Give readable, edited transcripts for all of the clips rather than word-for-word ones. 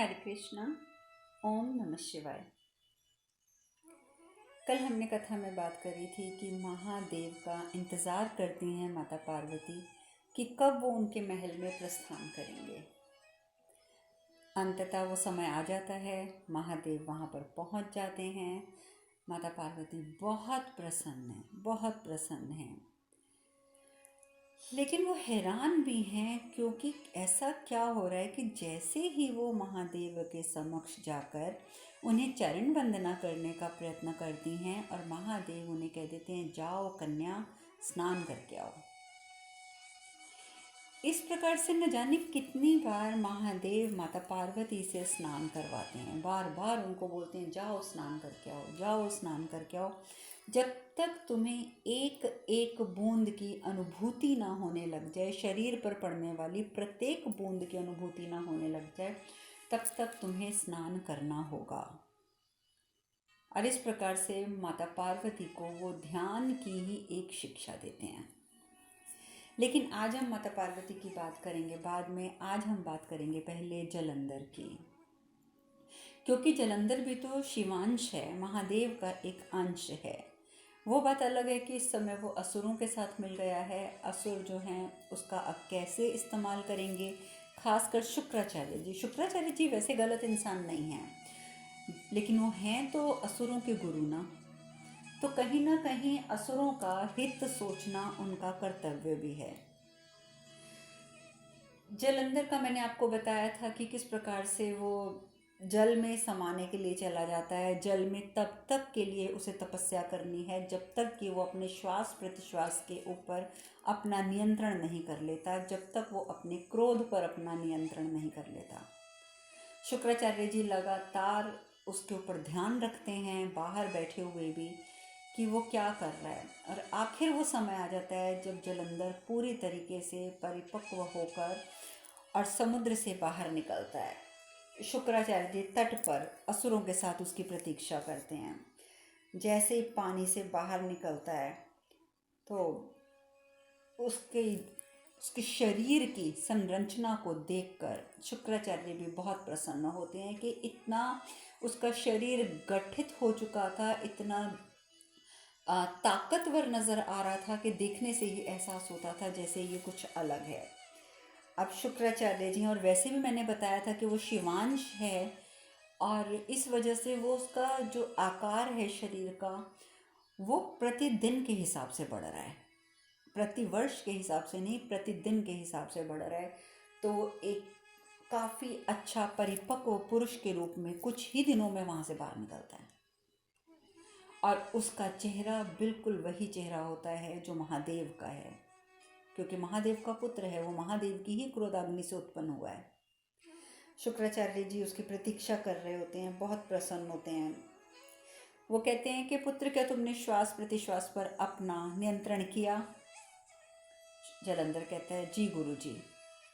हरे कृष्णा। ओम नमः शिवाय। कल हमने कथा में बात करी थी कि महादेव का इंतज़ार करती हैं माता पार्वती कि कब वो उनके महल में प्रस्थान करेंगे। अंततः वो समय आ जाता है, महादेव वहाँ पर पहुँच जाते हैं। माता पार्वती बहुत प्रसन्न है, बहुत प्रसन्न हैं। लेकिन वो हैरान भी हैं क्योंकि ऐसा क्या हो रहा है कि जैसे ही वो महादेव के समक्ष जाकर उन्हें चरण वंदना करने का प्रयत्न करती हैं और महादेव उन्हें कह देते हैं, जाओ कन्या, स्नान करके आओ। इस प्रकार से न जाने कितनी बार महादेव माता पार्वती से स्नान करवाते हैं, बार बार उनको बोलते हैं, जाओ स्नान करके आओ, जाओ स्नान करके आओ। जब तक तुम्हें एक एक बूंद की अनुभूति ना होने लग जाए, शरीर पर पड़ने वाली प्रत्येक बूंद की अनुभूति ना होने लग जाए, तब तक तुम्हें स्नान करना होगा। और इस प्रकार से माता पार्वती को वो ध्यान की ही एक शिक्षा देते हैं। लेकिन आज हम माता पार्वती की बात करेंगे बाद में। आज हम बात करेंगे पहले जलंधर की, क्योंकि जलंधर भी तो शिवांश है, महादेव का एक अंश है। वो बात अलग है कि इस समय वो असुरों के साथ मिल गया है। असुर जो हैं उसका अब कैसे इस्तेमाल करेंगे, खासकर शुक्राचार्य जी। शुक्राचार्य जी वैसे गलत इंसान नहीं हैं, लेकिन वो हैं तो असुरों के गुरु ना, तो कहीं ना कहीं असुरों का हित सोचना उनका कर्तव्य भी है। जलंधर का मैंने आपको बताया था कि किस प्रकार से वो जल में समाने के लिए चला जाता है। जल में तब तक के लिए उसे तपस्या करनी है जब तक कि वो अपने श्वास प्रतिश्वास के ऊपर अपना नियंत्रण नहीं कर लेता, जब तक वो अपने क्रोध पर अपना नियंत्रण नहीं कर लेता। शुक्राचार्य जी लगातार उसके ऊपर ध्यान रखते हैं, बाहर बैठे हुए भी, कि वो क्या कर रहा है। और आखिर वो समय आ जाता है जब जलंधर पूरी तरीके से परिपक्व होकर और समुद्र से बाहर निकलता है। शुक्राचार्य जी तट पर असुरों के साथ उसकी प्रतीक्षा करते हैं। जैसे ही पानी से बाहर निकलता है तो उसके शरीर की संरचना को देखकर शुक्राचार्य भी बहुत प्रसन्न होते हैं कि इतना उसका शरीर गठित हो चुका था, इतना ताकतवर नज़र आ रहा था कि देखने से ही एहसास होता था जैसे ये कुछ अलग है। अब शुक्राचार्य जी, और वैसे भी मैंने बताया था कि वो शिवांश है और इस वजह से वो उसका जो आकार है शरीर का वो प्रतिदिन के हिसाब से बढ़ रहा है, प्रतिवर्ष के हिसाब से नहीं, प्रतिदिन के हिसाब से बढ़ रहा है। तो एक काफ़ी अच्छा परिपक्व पुरुष के रूप में कुछ ही दिनों में वहाँ से बाहर निकलता है और उसका चेहरा बिल्कुल वही चेहरा होता है जो महादेव का है, क्योंकि महादेव का पुत्र है, वो महादेव की ही क्रोधाग्नि से उत्पन्न हुआ है। शुक्राचार्य जी उसकी प्रतीक्षा कर रहे होते हैं, बहुत प्रसन्न होते हैं। वो कहते हैं कि पुत्र, क्या तुमने श्वास प्रतिश्वास पर अपना नियंत्रण किया? जलंधर कहता है, जी गुरु जी।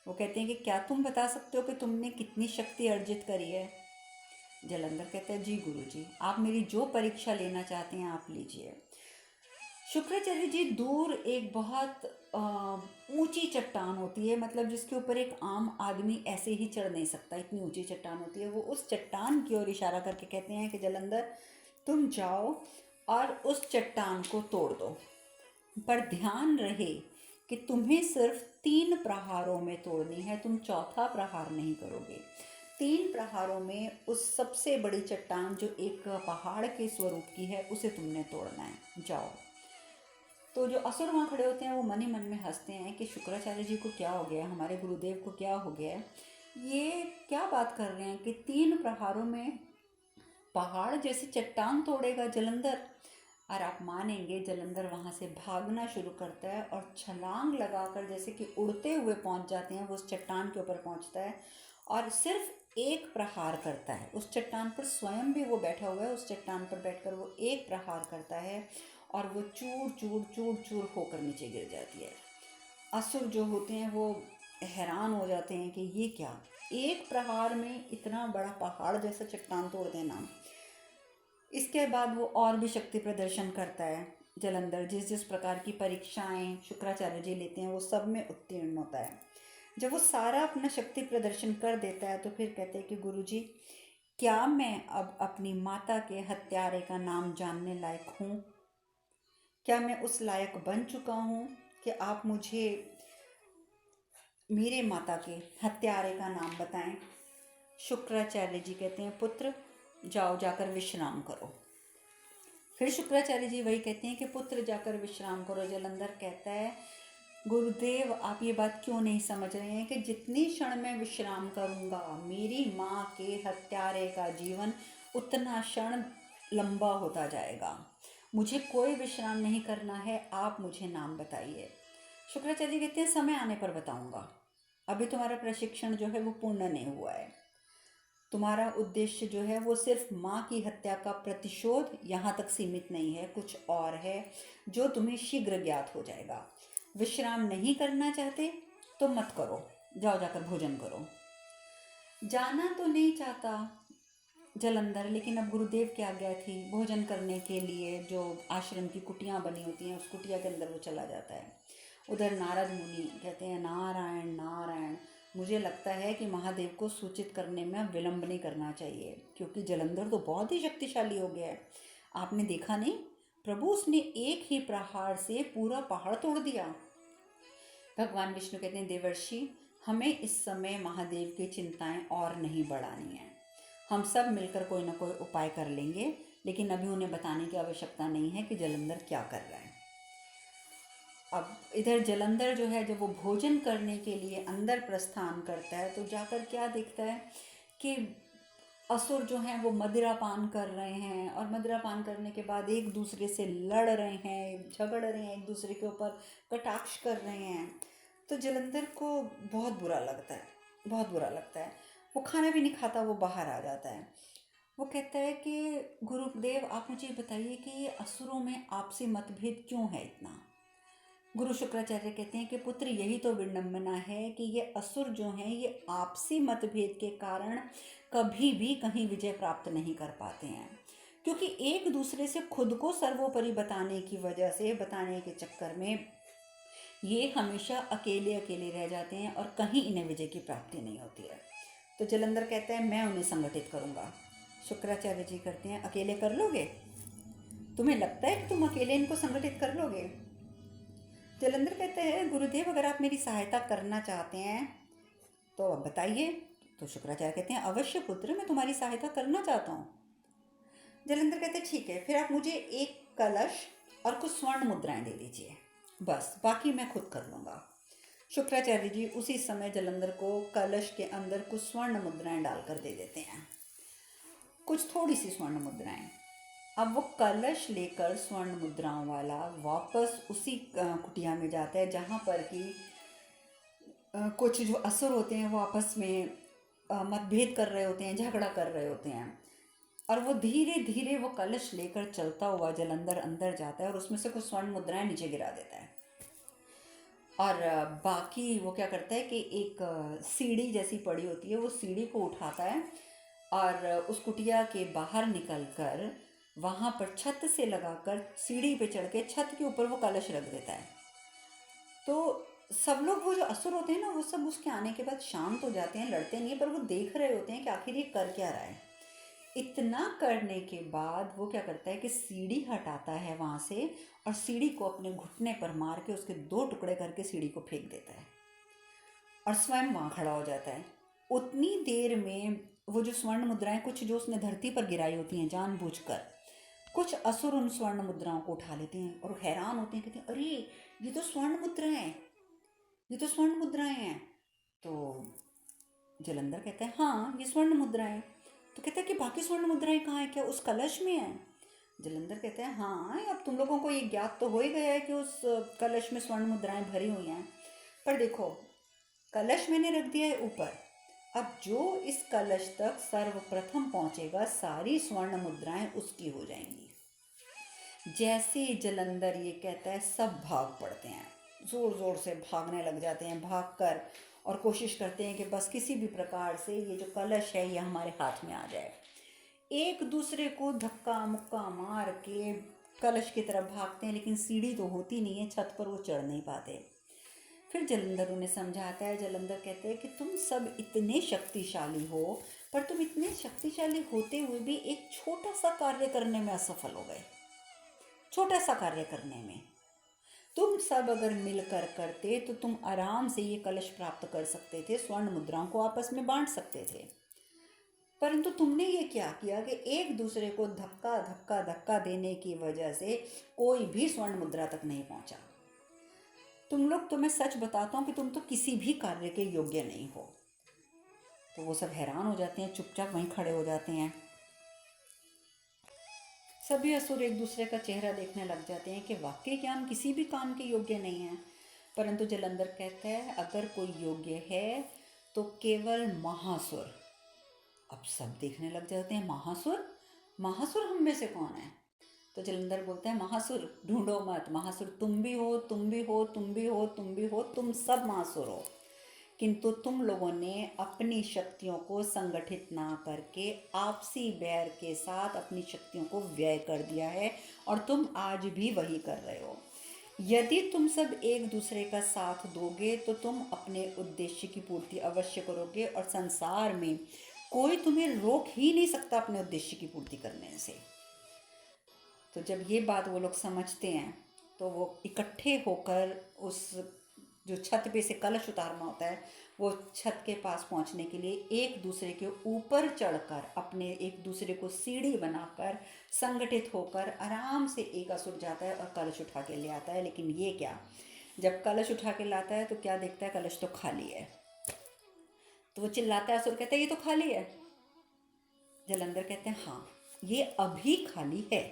वो कहते हैं कि क्या तुम बता सकते हो कि तुमने कितनी शक्ति अर्जित करी है? जलंधर कहता है, जी गुरु जी, आप मेरी जो परीक्षा लेना चाहते हैं आप लीजिए। शुक्राचार्य जी दूर एक बहुत ऊंची चट्टान होती है, मतलब जिसके ऊपर एक आम आदमी ऐसे ही चढ़ नहीं सकता, इतनी ऊंची चट्टान होती है। वो उस चट्टान की ओर इशारा करके कहते हैं कि जलंधर, तुम जाओ और उस चट्टान को तोड़ दो, पर ध्यान रहे कि तुम्हें सिर्फ 3 प्रहारों में तोड़नी है, तुम चौथा प्रहार नहीं करोगे। 3 प्रहारों में उस सबसे बड़ी चट्टान जो एक पहाड़ के स्वरूप की है उसे तुमने तोड़ना है, जाओ। तो जो असुर वहाँ खड़े होते हैं वो मन ही मन में हंसते हैं कि शुक्राचार्य जी को क्या हो गया, हमारे गुरुदेव को क्या हो गया है, ये क्या बात कर रहे हैं कि 3 प्रहारों में पहाड़ जैसी चट्टान तोड़ेगा जलंधर। और आप मानेंगे, जलंधर वहाँ से भागना शुरू करता है और छलांग लगाकर जैसे कि उड़ते हुए पहुँच जाते हैं, वो उस चट्टान के ऊपर पहुँचता है और सिर्फ एक प्रहार करता है उस चट्टान पर। स्वयं भी वो बैठा हुआ है, उस चट्टान पर बैठकर वो एक प्रहार करता है और वो चूर चूर चूर चूर होकर नीचे गिर जाती है। असुर जो होते हैं वो हैरान हो जाते हैं कि ये क्या, एक प्रहार में इतना बड़ा पहाड़ जैसा चट्टान तोड़ देना। इसके बाद वो और भी शक्ति प्रदर्शन करता है जलंधर, जिस जिस प्रकार की परीक्षाएं शुक्राचार्य जी लेते हैं वो सब में उत्तीर्ण होता है। जब वो सारा अपना शक्ति प्रदर्शन कर देता है तो फिर कहते हैं कि गुरुजी, क्या मैं अब अपनी माता के हत्यारे का नाम जानने लायक हूँ? क्या मैं उस लायक बन चुका हूँ कि आप मुझे मेरे माता के हत्यारे का नाम बताएं? शुक्राचार्य जी कहते हैं, पुत्र जाओ, जाकर विश्राम करो। फिर शुक्राचार्य जी वही कहते हैं कि पुत्र जाकर विश्राम करो। जलंधर कहता है, गुरुदेव आप ये बात क्यों नहीं समझ रहे हैं कि जितनी क्षण मैं विश्राम करूंगा मेरी माँ के हत्यारे का जीवन उतना क्षण लंबा होता जाएगा। मुझे कोई विश्राम नहीं करना है, आप मुझे नाम बताइए। शुक्राचार्य जी कहते हैं, समय आने पर बताऊंगा, अभी तुम्हारा प्रशिक्षण जो है वो पूर्ण नहीं हुआ है। तुम्हारा उद्देश्य जो है वो सिर्फ माँ की हत्या का प्रतिशोध यहाँ तक सीमित नहीं है, कुछ और है जो तुम्हें शीघ्र ज्ञात हो जाएगा। विश्राम नहीं करना चाहते तो मत करो, जाओ जाकर भोजन करो। जाना तो नहीं चाहता जलंधर, लेकिन अब गुरुदेव की आज्ञा थी। भोजन करने के लिए जो आश्रम की कुटियाँ बनी होती हैं उस कुटिया के अंदर वो चला जाता है। उधर नारद मुनि कहते हैं, नारायण नारायण, मुझे लगता है कि महादेव को सूचित करने में विलंब नहीं करना चाहिए, क्योंकि जलंधर तो बहुत ही शक्तिशाली हो गया है। आपने देखा नहीं प्रभु, उसने एक ही प्रहार से पूरा पहाड़ तोड़ दिया। भगवान विष्णु कहते हैं, देवर्षि हमें इस समय महादेव की चिंताएं और नहीं बढ़ानी है। हम सब मिलकर कोई ना कोई उपाय कर लेंगे, लेकिन अभी उन्हें बताने की आवश्यकता नहीं है कि जलंधर क्या कर रहा है। अब इधर जलंधर जो है, जब वो भोजन करने के लिए अंदर प्रस्थान करता है तो जाकर क्या देखता है कि असुर जो हैं वो मदिरा पान कर रहे हैं, और मदिरा पान करने के बाद एक दूसरे से लड़ रहे हैं, झगड़ रहे हैं, एक दूसरे के ऊपर कटाक्ष कर रहे हैं। तो जलंधर को बहुत बुरा लगता है, बहुत बुरा लगता है। वो खाना भी नहीं खाता, वो बाहर आ जाता है। वो कहता है कि गुरुदेव आप मुझे बताइए कि ये असुरों में आपसी मतभेद क्यों है इतना? गुरु शुक्राचार्य कहते हैं कि पुत्र यही तो विडंबना है कि ये असुर जो हैं ये आपसी मतभेद के कारण कभी भी कहीं विजय प्राप्त नहीं कर पाते हैं, क्योंकि एक दूसरे से खुद को सर्वोपरि बताने की वजह से, बताने के चक्कर में ये हमेशा अकेले अकेले रह जाते हैं और कहीं इन्हें विजय की प्राप्ति नहीं होती है। तो जलंधर कहता है, मैं उन्हें संगठित करूँगा। शुक्राचार्य जी करते हैं, अकेले कर लोगे? तुम्हें लगता है कि तुम अकेले इनको संगठित कर लोगे? जलंधर कहते हैं, गुरुदेव अगर आप मेरी सहायता करना चाहते हैं तो अब बताइए। तो शुक्राचार्य कहते हैं, अवश्य पुत्र, मैं तुम्हारी सहायता करना चाहता हूँ। जलंधर कहते हैं, ठीक है, फिर आप मुझे एक कलश और कुछ स्वर्ण मुद्राएं दे दीजिए, बस बाकी मैं खुद कर लूँगा। शुक्राचार्य जी उसी समय जलंधर को कलश के अंदर कुछ स्वर्ण मुद्राएं डालकर दे देते हैं, कुछ थोड़ी सी स्वर्ण मुद्राएं। अब वो कलश लेकर स्वर्ण मुद्राओं वाला वापस उसी कुटिया में जाता है जहाँ पर कि कुछ जो असुर होते हैं वो आपस में मतभेद कर रहे होते हैं, झगड़ा कर रहे होते हैं। और वो धीरे धीरे वो कलश लेकर चलता हुआ जलंधर अंदर जाता है और उसमें से कुछ स्वर्ण मुद्राएं नीचे गिरा देता है। और बाकी वो क्या करता है कि एक सीढ़ी जैसी पड़ी होती है, वो सीढ़ी को उठाता है और उस कुटिया के बाहर निकल कर वहाँ पर छत से लगाकर सीढ़ी पे चढ़ के छत के ऊपर वो कलश रख देता है। तो सब लोग, वो जो असुर होते हैं ना, वो सब उसके आने के बाद शांत हो जाते हैं, लड़ते नहीं है, पर वो देख रहे होते हैं कि आखिर ये कर क्या रहा है। इतना करने के बाद वो क्या करता है कि सीढ़ी हटाता है वहाँ से और सीढ़ी को अपने घुटने पर मार के उसके दो टुकड़े करके सीढ़ी को फेंक देता है और स्वयं वहाँ खड़ा हो जाता है। उतनी देर में वो जो स्वर्ण मुद्राएं, कुछ जो उसने धरती पर गिराई होती हैं जानबूझकर, कुछ असुर उन स्वर्ण मुद्राओं को उठा लेते हैं और हैरान होते हैं, कहते हैं, अरे ये तो स्वर्ण मुद्राएं हैं, ये तो स्वर्ण मुद्राएं हैं। तो जलंधर कहता है, हाँ ये स्वर्ण मुद्राएं। तो कहता है कि बाकी स्वर्ण मुद्राएं कहाँ हैं, क्या उस कलश में है? जलंधर कहते हैं, हाँ अब तुम लोगों को ये ज्ञात तो हो ही गया है कि उस कलश में स्वर्ण मुद्राएं भरी हुई हैं, पर देखो कलश मैंने रख दिया है ऊपर, अब जो इस कलश तक सर्वप्रथम पहुंचेगा सारी स्वर्ण मुद्राएं उसकी हो जाएंगी। जैसे जलंधर ये कहता है, सब भाग पड़ते हैं, ज़ोर ज़ोर से भागने लग जाते हैं, भागकर और कोशिश करते हैं कि बस किसी भी प्रकार से ये जो कलश है ये हमारे हाथ में आ जाए। एक दूसरे को धक्का मुक्का मार के कलश की तरफ भागते हैं, लेकिन सीढ़ी तो होती नहीं है, छत पर वो चढ़ नहीं पाते। फिर जलंधर उन्हें समझाता है। जलंधर कहते हैं कि तुम सब इतने शक्तिशाली हो, पर तुम इतने शक्तिशाली होते हुए भी एक छोटा सा कार्य करने में असफल हो गए। छोटा सा कार्य करने में तुम सब अगर मिलकर करते तो तुम आराम से ये कलश प्राप्त कर सकते थे, स्वर्ण मुद्राओं को आपस में बांट सकते थे। परंतु तुमने ये क्या किया कि एक दूसरे को धक्का धक्का धक्का देने की वजह से कोई भी स्वर्ण मुद्रा तक नहीं पहुंचा। तुम लोग, तो मैं सच बताता हूँ कि तुम तो किसी भी कार्य के योग्य नहीं हो। तो वो सब हैरान हो जाते हैं, चुपचाप वहीं खड़े हो जाते हैं। सभी असुर एक दूसरे का चेहरा देखने लग जाते हैं कि वाकई क्या हम किसी भी काम के योग्य नहीं हैं। परंतु जलंधर कहता है अगर कोई योग्य है तो केवल महासुर। अब सब देखने लग जाते हैं, महासुर? महासुर हम में से कौन है? तो जलंधर बोलता है महासुर ढूंढो मत, महासुर तुम भी हो, तुम भी हो, तुम भी हो, तुम भी हो, तुम सब महासुर हो। किंतु तुम लोगों ने अपनी शक्तियों को संगठित ना करके आपसी बैर के साथ अपनी शक्तियों को व्यय कर दिया है, और तुम आज भी वही कर रहे हो। यदि तुम सब एक दूसरे का साथ दोगे तो तुम अपने उद्देश्य की पूर्ति अवश्य करोगे, और संसार में कोई तुम्हें रोक ही नहीं सकता अपने उद्देश्य की पूर्ति करने से। तो जब ये बात वो लोग समझते हैं तो वो इकट्ठे होकर उस जो छत पे से कलश उतारना होता है, वो छत के पास पहुंचने के लिए एक दूसरे के ऊपर चढ़कर, अपने एक दूसरे को सीढ़ी बनाकर संगठित होकर आराम से एक असुर जाता है और कलश उठा के ले आता है। लेकिन ये क्या, जब कलश उठा के लाता है तो क्या देखता है, कलश तो खाली है। तो वो चिल्लाता है, असुर कहता है ये तो खाली है। जलंधर कहते हैं हाँ, ये अभी खाली है,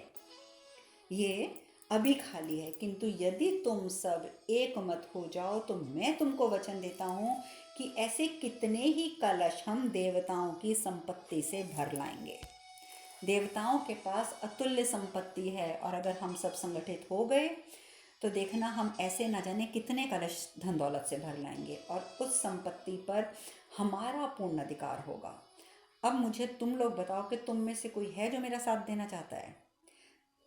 ये अभी खाली है, किंतु यदि तुम सब एक मत हो जाओ तो मैं तुमको वचन देता हूँ कि ऐसे कितने ही कलश हम देवताओं की संपत्ति से भर लाएंगे। देवताओं के पास अतुल्य संपत्ति है, और अगर हम सब संगठित हो गए तो देखना हम ऐसे न जाने कितने कलश धन दौलत से भर लाएंगे, और उस संपत्ति पर हमारा पूर्ण अधिकार होगा। अब मुझे तुम लोग बताओ कि तुम में से कोई है जो मेरा साथ देना चाहता है?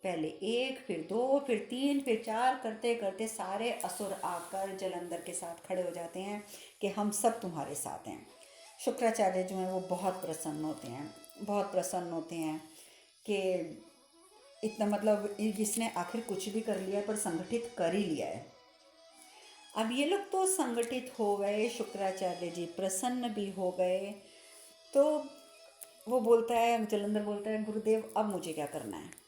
पहले एक, फिर दो, फिर तीन, फिर चार करते करते सारे असुर आकर जलंधर के साथ खड़े हो जाते हैं कि हम सब तुम्हारे साथ हैं। शुक्राचार्य जो हैं वो बहुत प्रसन्न होते हैं, बहुत प्रसन्न होते हैं कि इतना, मतलब इसने आखिर कुछ भी कर लिया पर संगठित कर ही लिया है। अब ये लोग तो संगठित हो गए, शुक्राचार्य जी प्रसन्न भी हो गए। तो वो बोलता है, जलंधर बोलता है गुरुदेव अब मुझे क्या करना है?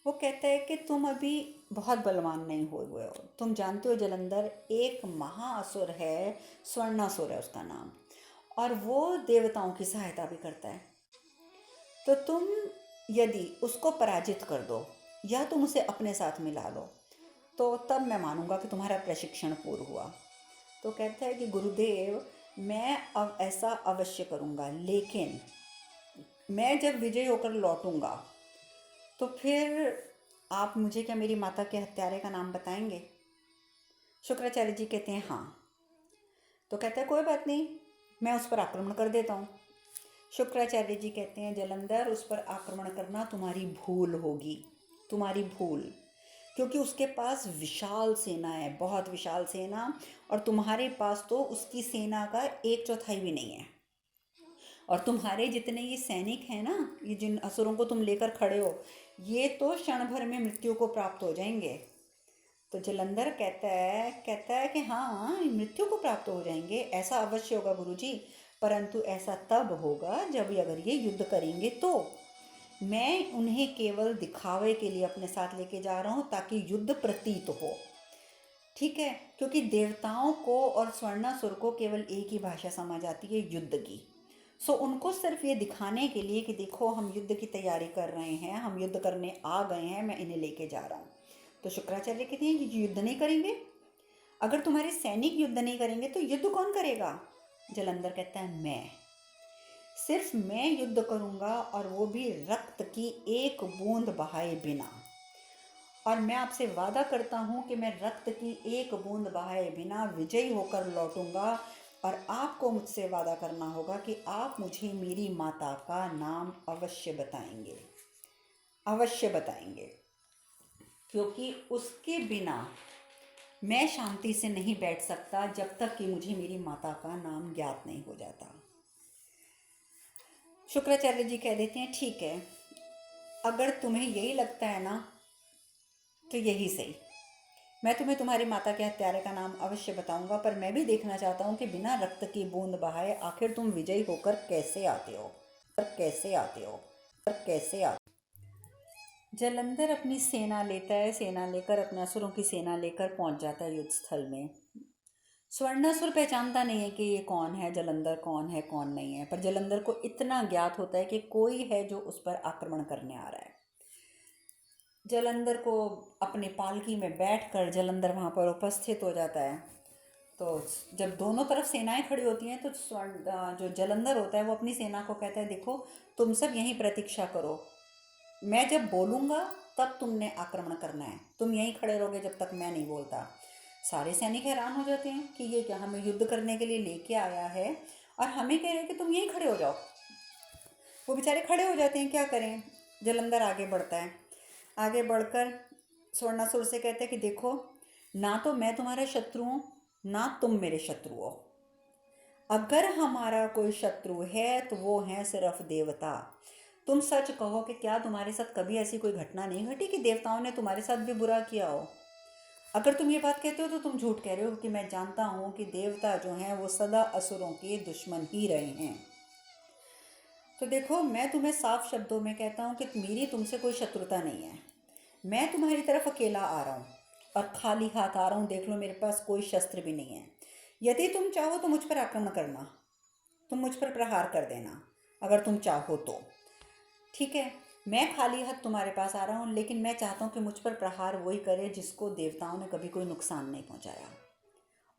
वो कहता है कि तुम अभी बहुत बलवान नहीं हुए हो। तुम जानते हो जलंधर, एक महाअसुर है, स्वर्णासुर है उसका नाम, और वो देवताओं की सहायता भी करता है। तो तुम यदि उसको पराजित कर दो या तुम उसे अपने साथ मिला लो तो तब मैं मानूंगा कि तुम्हारा प्रशिक्षण पूर्ण हुआ। तो कहता है कि गुरुदेव मैं अब ऐसा अवश्य करूँगा, लेकिन मैं जब विजय होकर लौटूंगा तो फिर आप मुझे क्या मेरी माता के हत्यारे का नाम बताएंगे? शुक्राचार्य जी कहते हैं हाँ। तो कहता है कोई बात नहीं, मैं उस पर आक्रमण कर देता हूँ। शुक्राचार्य जी कहते हैं जलंधर, उस पर आक्रमण करना तुम्हारी भूल होगी, तुम्हारी भूल, क्योंकि उसके पास विशाल सेना है, बहुत विशाल सेना, और तुम्हारे पास तो उसकी सेना का 1/4 भी नहीं है। और तुम्हारे जितने ये सैनिक हैं ना, ये जिन असुरों को तुम लेकर खड़े हो, ये तो क्षण भर में मृत्यु को प्राप्त हो जाएंगे। तो जलंधर कहता है कि हाँ मृत्यु को प्राप्त हो जाएंगे, ऐसा अवश्य होगा गुरुजी, परंतु ऐसा तब होगा जब अगर ये युद्ध करेंगे तो। मैं उन्हें केवल दिखावे के लिए अपने साथ लेके जा रहा हूँ ताकि युद्ध प्रतीत हो, ठीक है? क्योंकि देवताओं को और स्वर्णासुर को केवल एक ही भाषा समझ आती है, युद्ध की। सो उनको सिर्फ ये दिखाने के लिए कि देखो हम युद्ध की तैयारी कर रहे हैं, हम युद्ध करने आ गए हैं, मैं इन्हें लेके जा रहा हूँ। तो शुक्राचार्य कहते हैं ये युद्ध नहीं करेंगे? अगर तुम्हारे सैनिक युद्ध नहीं करेंगे तो युद्ध कौन करेगा? जलंधर कहता है मैं, सिर्फ मैं युद्ध करूँगा, और वो भी रक्त की एक बूंद बहाए बिना। और मैं आपसे वादा करता हूँ कि मैं रक्त की एक बूंद बहाए बिना विजयी होकर लौटूंगा, और आपको मुझसे वादा करना होगा कि आप मुझे मेरी माता का नाम अवश्य बताएंगे, अवश्य बताएंगे, क्योंकि उसके बिना मैं शांति से नहीं बैठ सकता जब तक कि मुझे मेरी माता का नाम ज्ञात नहीं हो जाता। शुक्राचार्य जी कह देते हैं, ठीक है, अगर तुम्हें यही लगता है ना तो यही सही, मैं तुम्हें तुम्हारी माता के हत्यारे का नाम अवश्य बताऊंगा, पर मैं भी देखना चाहता हूँ कि बिना रक्त की बूंद बहाए आखिर तुम विजयी होकर कैसे आते हो, पर कैसे आते हो, पर कैसे आते हो। जलंधर अपनी सेना लेता है, सेना लेकर अपने असुरों की सेना लेकर पहुंच जाता है युद्ध स्थल में। स्वर्णासुर पहचानता नहीं है कि ये कौन है, जलंधर कौन है कौन नहीं है, पर जलंधर को इतना ज्ञात होता है कि कोई है जो उस पर आक्रमण करने आ रहा है। जलंधर को अपने पालकी में बैठकर जलंधर वहाँ पर उपस्थित हो जाता है। तो जब दोनों तरफ सेनाएं खड़ी होती हैं तो जो जलंधर होता है वो अपनी सेना को कहता है, देखो तुम सब यहीं प्रतीक्षा करो, मैं जब बोलूँगा तब तुमने आक्रमण करना है, तुम यहीं खड़े रहोगे जब तक मैं नहीं बोलता। सारे सैनिक हैरान हो जाते हैं कि ये क्या, हमें युद्ध करने के लिए लेके आया है और हमें कह रहे हैं कि तुम यहीं खड़े हो जाओ। वो बेचारे खड़े हो जाते हैं, क्या करें। जलंधर आगे बढ़ता है, आगे बढ़कर स्वर्णासुर से कहते हैं कि देखो, ना तो मैं तुम्हारा शत्रु हूँ ना तुम मेरे शत्रु हो, अगर हमारा कोई शत्रु है तो वो है सिर्फ देवता। तुम सच कहो कि क्या तुम्हारे साथ कभी ऐसी कोई घटना नहीं घटी कि देवताओं ने तुम्हारे साथ भी बुरा किया हो। अगर तुम ये बात कहते हो तो तुम झूठ कह रहे हो, कि मैं जानता हूँ कि देवता जो हैं वो सदा असुरों के दुश्मन ही रहे हैं। तो देखो, मैं तुम्हें साफ शब्दों में कहता हूँ कि मेरी तुमसे कोई शत्रुता नहीं है, मैं तुम्हारी तरफ अकेला आ रहा हूँ और खाली हाथ आ रहा हूँ, देख लो मेरे पास कोई शस्त्र भी नहीं है। यदि तुम चाहो तो मुझ पर आक्रमण करना, तुम मुझ पर प्रहार कर देना, अगर तुम चाहो तो ठीक है। मैं खाली हाथ तुम्हारे पास आ रहा हूँ, लेकिन मैं चाहता हूँ कि मुझ पर प्रहार वही करे जिसको देवताओं ने कभी कोई नुकसान नहीं पहुँचाया।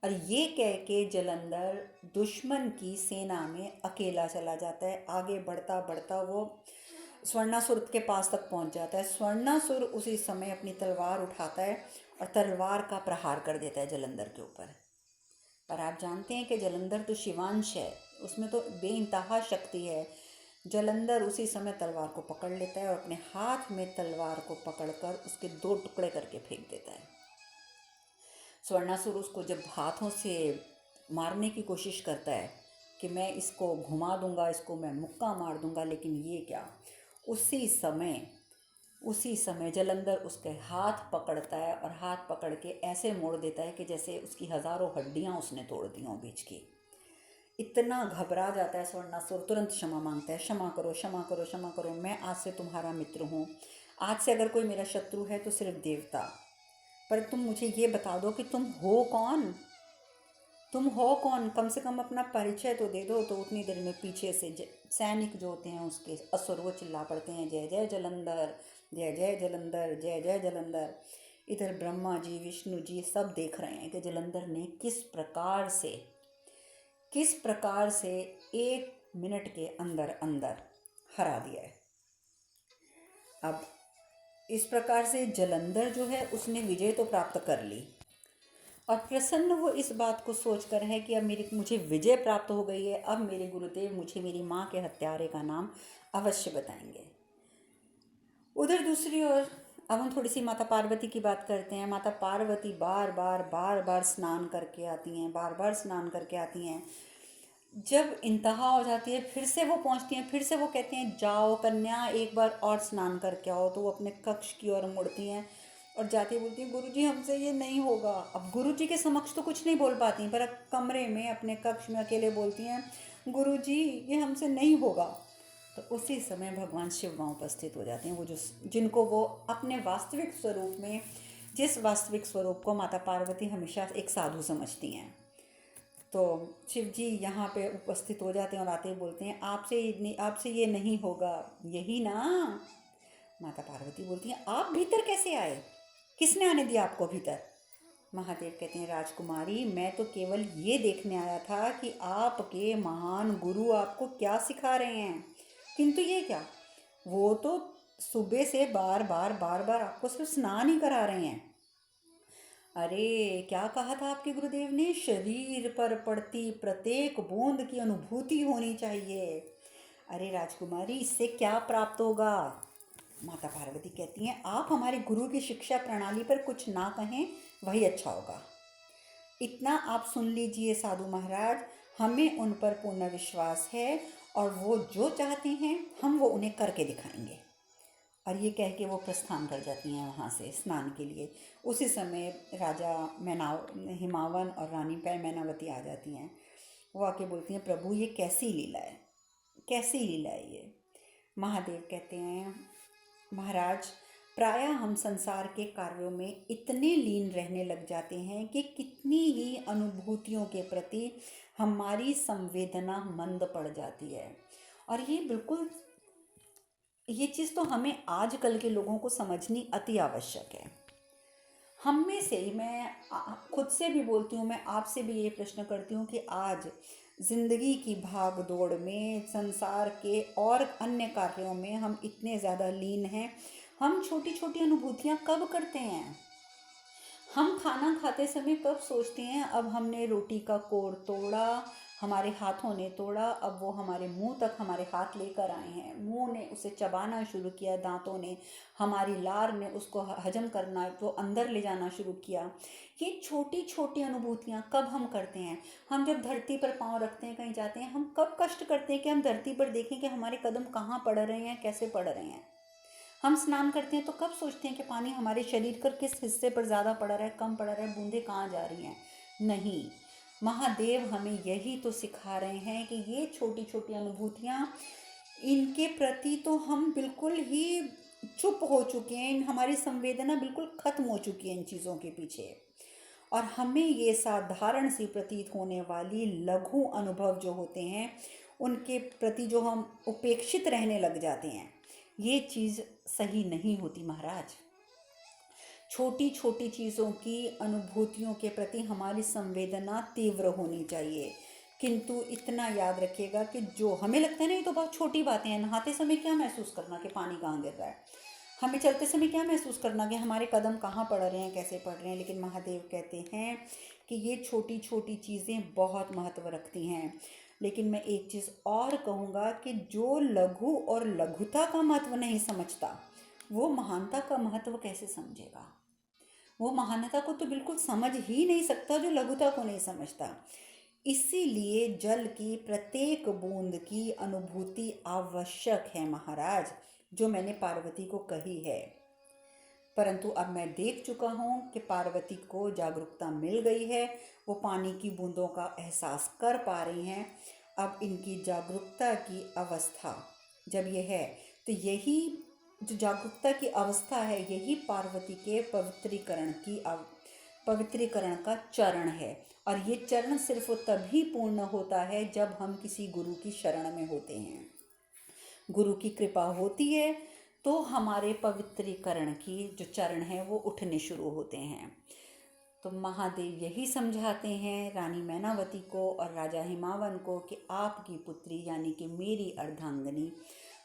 और ये कह के जलंधर दुश्मन की सेना में अकेला चला जाता है। आगे बढ़ता बढ़ता वो स्वर्णासुर के पास तक पहुंच जाता है। स्वर्णासुर उसी समय अपनी तलवार उठाता है और तलवार का प्रहार कर देता है जलंधर के ऊपर। पर आप जानते हैं कि जलंधर तो शिवांश है, उसमें तो बेइंतहा शक्ति है। जलंधर उसी समय तलवार को पकड़ लेता है और अपने हाथ में तलवार को पकड़कर उसके दो टुकड़े करके फेंक देता है। स्वर्णासुर उसको जब हाथों से मारने की कोशिश करता है कि मैं इसको घुमा दूंगा, इसको मैं मुक्का मार दूंगा, लेकिन ये क्या, उसी समय जलंधर उसके हाथ पकड़ता है और हाथ पकड़ के ऐसे मोड़ देता है कि जैसे उसकी हज़ारों हड्डियां उसने तोड़ दी हों बीच की। इतना घबरा जाता है स्वर्णासुर, तुरंत क्षमा मांगता है, क्षमा करो क्षमा करो क्षमा करो, मैं आज से तुम्हारा मित्र हूँ, आज से अगर कोई मेरा शत्रु है तो सिर्फ देवता। पर तुम मुझे ये बता दो कि तुम हो कौन, तुम हो कौन, कम से कम अपना परिचय तो दे दो। तो उतनी देर में पीछे से सैनिक जो होते हैं उसके असुर वो चिल्ला पड़ते हैं, जय जय जलंधर, जय जय जलंधर, जय जय जलंधर। इधर ब्रह्मा जी विष्णु जी सब देख रहे हैं कि जलंधर ने किस प्रकार से 1 मिनट के अंदर अंदर हरा दिया है। अब इस प्रकार से जलंधर जो है उसने विजय तो प्राप्त कर ली और प्रसन्न वो इस बात को सोचकर है कि अब मुझे विजय प्राप्त हो गई है, अब मेरे गुरुदेव मुझे मेरी माँ के हत्यारे का नाम अवश्य बताएंगे। उधर दूसरी ओर अब हम थोड़ी सी माता पार्वती की बात करते हैं। माता पार्वती बार बार स्नान करके आती हैं, बार बार स्नान करके आती हैं। जब इंतहा हो जाती है फिर से वो पहुंचती हैं, फिर से वो कहती हैं जाओ कन्या एक बार और स्नान करके आओ। तो वो अपने कक्ष की ओर मुड़ती हैं और जाती बोलती हैं, गुरुजी हमसे ये नहीं होगा। अब गुरुजी के समक्ष तो कुछ नहीं बोल पाती, पर कमरे में अपने कक्ष में अकेले बोलती हैं, गुरुजी ये हमसे नहीं होगा। तो उसी समय भगवान शिव वहाँ उपस्थित हो जाते हैं, वो जिनको वो अपने वास्तविक स्वरूप में, जिस वास्तविक स्वरूप को माता पार्वती हमेशा एक साधु समझती हैं। तो शिव जी यहाँ पे उपस्थित हो जाते हैं और आते ही बोलते हैं, आपसे ये नहीं होगा, यही ना। माता पार्वती बोलती हैं, आप भीतर कैसे आए, किसने आने दिया आपको भीतर। महादेव कहते हैं, राजकुमारी मैं तो केवल ये देखने आया था कि आपके महान गुरु आपको क्या सिखा रहे हैं, किंतु ये क्या, वो तो सुबह से बार बार आपको सिर्फ स्नान ही करा रहे हैं। अरे क्या कहा था आपके गुरुदेव ने, शरीर पर पड़ती प्रत्येक बूंद की अनुभूति होनी चाहिए। अरे राजकुमारी इससे क्या प्राप्त होगा। माता पार्वती कहती हैं, आप हमारे गुरु की शिक्षा प्रणाली पर कुछ ना कहें वही अच्छा होगा। इतना आप सुन लीजिए साधु महाराज, हमें उन पर पूर्ण विश्वास है और वो जो चाहते हैं हम वो उन्हें करके दिखाएंगे। और ये कह के वो प्रस्थान कर जाती हैं वहाँ से स्नान के लिए। उसी समय राजा हिमावन और रानी मैनावती आ जाती हैं। वो आके बोलती हैं, प्रभु ये कैसी लीला है, कैसी लीला है ये। महादेव कहते हैं, महाराज प्रायः हम संसार के कार्यों में इतने लीन रहने लग जाते हैं कि कितनी ही अनुभूतियों के प्रति हमारी संवेदना मंद पड़ जाती है। और ये बिल्कुल, ये चीज़ तो हमें आजकल के लोगों को समझनी अति आवश्यक है। हम में से ही, मैं खुद से भी बोलती हूँ, मैं आपसे भी ये प्रश्न करती हूँ कि आज जिंदगी की भाग दौड़ में, संसार के और अन्य कार्यों में हम इतने ज़्यादा लीन हैं, हम छोटी छोटी अनुभूतियाँ कब करते हैं? हम खाना खाते समय कब सोचते हैं अब हमने रोटी का कोर तोड़ा, हमारे हाथों ने तोड़ा, अब वो हमारे मुंह तक हमारे हाथ लेकर आए हैं, मुंह ने उसे चबाना शुरू किया, दांतों ने, हमारी लार ने उसको हजम करना, तो अंदर ले जाना शुरू किया। ये छोटी छोटी अनुभूतियाँ कब हम करते हैं? हम जब धरती पर पाँव रखते हैं, कहीं जाते हैं, हम कब कष्ट करते हैं कि हम धरती पर देखें कि हमारे कदम कहाँ पड़ रहे हैं, कैसे पड़ रहे हैं? हम स्नान करते हैं तो कब सोचते हैं कि पानी हमारे शरीर कर किस हिस्से पर ज़्यादा पड़ रहा है, कम पड़ रहा है, बूंदें कहाँ जा रही हैं? नहीं, महादेव हमें यही तो सिखा रहे हैं कि ये छोटी छोटी अनुभूतियाँ, इनके प्रति तो हम बिल्कुल ही चुप हो चुके हैं, हमारी संवेदना बिल्कुल खत्म हो चुकी है इन चीज़ों के पीछे। और हमें ये साधारण सी प्रतीत होने वाली लघु अनुभव जो होते हैं, उनके प्रति जो हम उपेक्षित रहने लग जाते हैं, ये चीज़ सही नहीं होती महाराज। छोटी छोटी चीज़ों की अनुभूतियों के प्रति हमारी संवेदना तीव्र होनी चाहिए। किंतु इतना याद रखिएगा कि जो हमें लगता है ना ये तो बहुत छोटी बातें हैं, नहाते समय क्या महसूस करना कि पानी कहाँ गिर रहा है, हमें चलते समय क्या महसूस करना कि हमारे कदम कहाँ पड़ रहे हैं, कैसे पड़ रहे हैं, लेकिन महादेव कहते हैं कि ये छोटी छोटी चीज़ें बहुत महत्व रखती हैं। लेकिन मैं एक चीज़ और कहूँगा कि जो लघु और लघुता का महत्व नहीं समझता, वो महानता का महत्व कैसे समझेगा? वो महानता को तो बिल्कुल समझ ही नहीं सकता जो लघुता को नहीं समझता। इसीलिए जल की प्रत्येक बूंद की अनुभूति आवश्यक है महाराज, जो मैंने पार्वती को कही है। परंतु अब मैं देख चुका हूँ कि पार्वती को जागरूकता मिल गई है, वो पानी की बूंदों का एहसास कर पा रही हैं। अब इनकी जागरूकता की अवस्था जब ये है, तो यही जो जागरूकता की अवस्था है, यही पार्वती के पवित्रीकरण का चरण है। और ये चरण सिर्फ तभी पूर्ण होता है जब हम किसी गुरु की शरण में होते हैं, गुरु की कृपा होती है, तो हमारे पवित्रीकरण की जो चरण है वो उठने शुरू होते हैं। तो महादेव यही समझाते हैं रानी मैनावती को और राजा हिमावन को कि आपकी पुत्री यानी कि मेरी अर्धांगिनी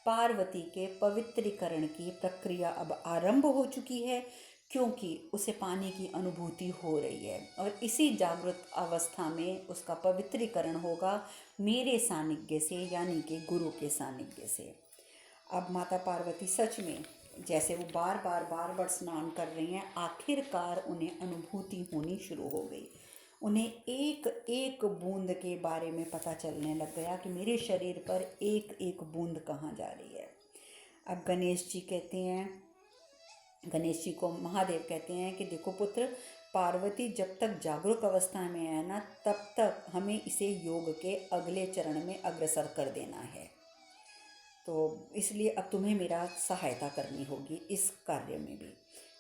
पार्वती के पवित्रीकरण की प्रक्रिया अब आरंभ हो चुकी है, क्योंकि उसे पानी की अनुभूति हो रही है और इसी जागृत अवस्था में उसका पवित्रीकरण होगा मेरे सानिध्य से, यानी कि गुरु के सानिध्य से। अब माता पार्वती सच में, जैसे वो बार बार स्नान कर रही हैं, आखिरकार उन्हें अनुभूति होनी शुरू हो गई। उन्हें एक एक बूंद के बारे में पता चलने लग गया कि मेरे शरीर पर एक एक बूंद कहाँ जा रही है। अब गणेश जी कहते हैं, गणेश जी को महादेव कहते हैं कि देखो पुत्र, पार्वती जब तक जागरूक अवस्था में है ना, तब तक हमें इसे योग के अगले चरण में अग्रसर कर देना है। तो इसलिए अब तुम्हें मेरा सहायता करनी होगी इस कार्य में भी।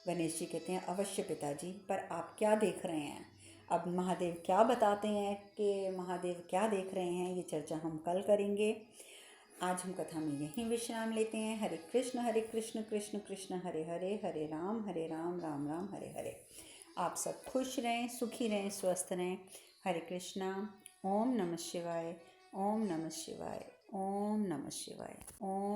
गणेश जी कहते हैं अवश्य पिताजी, पर आप क्या देख रहे हैं? अब महादेव क्या बताते हैं कि महादेव क्या देख रहे हैं, ये चर्चा हम कल करेंगे। आज हम कथा में यहीं विश्राम लेते हैं। हरे कृष्ण कृष्ण कृष्ण हरे हरे, हरे राम राम राम हरे हरे। आप सब खुश रहें, सुखी रहें, स्वस्थ रहें। हरे कृष्णा। ओम नमः शिवाय, ओम नमः शिवाय, ओम नमः शिवाय, ओम।